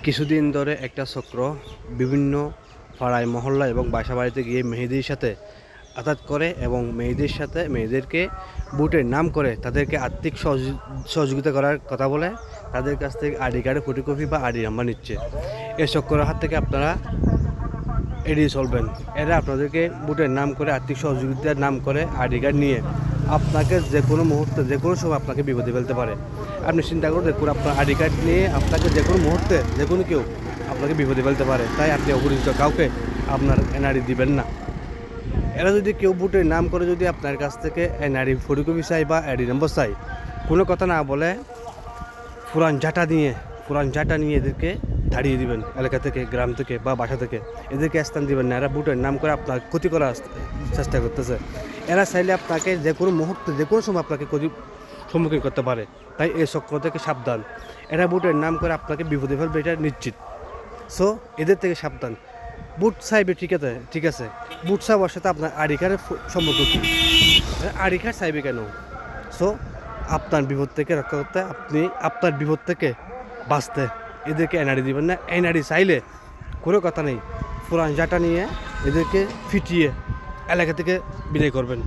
কিছুদিন ধরে একটা চক্র বিভিন্ন পাড়ায় মহল্লা এবং বাসা বাড়িতে গিয়ে মেয়েদের সাথে আঘাত করে এবং মেয়েদেরকে বুটের নাম করে তাদেরকে আর্থিক সহযোগিতা করার কথা বলে তাদের কাছ থেকে আইডি কার্ডের ফটোকপি বা আইডি নাম্বার নিচ্ছে। এই চক্রের হাত থেকে আপনারা এড়িয়ে চলবেন। এরা আপনাদেরকে বুটের নাম করে আর্থিক সহযোগিতার নাম করে আইডি কার্ড নিয়ে আপনাকে যে কোনো মুহূর্তে যে কোনো সময় আপনাকে বিপদে ফেলতে পারে। আপনি চিন্তা করে দেখুন, আপনার আইডি কার্ড নিয়ে আপনাকে যে কোনো মুহূর্তে যে কোনো কেউ আপনাকে বিপদে ফেলতে পারে। তাই আপনি অপরিচিত কাউকে আপনার এনআইডি দিবেন না। এরা যদি কেউ বুটের নাম করে যদি আপনার কাছ থেকে এনআইডি ফটোকপি চাই বা আইডি নম্বর চাই, কোনো কথা না বলে পুরান ঝাঁটা নিয়ে এদেরকে তাড়িয়ে দিবেন এলাকা থেকে, গ্রাম থেকে বা বাসা থেকে। এদেরকে স্থান দিবেন না। এরা বুটের নাম করে আপনার ক্ষতি করার চেষ্টা করতেছে। এরা চাইলে আপনাকে যে কোনো মুহূর্তে যে কোনো সময় আপনাকে ক্ষতির সম্মুখীন করতে পারে। তাই এই চক্র থেকে সাবধান। এরা বুটের নাম করে আপনাকে বিপদে ফেলবে, এটা নিশ্চিত। সো এদের থেকে সাবধান। বুট চাইবে ঠিক আছে, বুট চাওয়ার সাথে আপনার আইডি কার্ডের সম্পর্ক কী? আইডি কার্ড চাইবে কেন? সো আপনার বিপদ থেকে রক্ষা করতে, আপনার বিপদ থেকে বাঁচতে এদেরকে এনআইডি দিবেন না। এনআইডি চাইলে কোনো কথা নেই, পুরান ঝাঁটা নিয়ে এদেরকে ফিটিয়ে এলাকা থেকে বিদায় করবেন।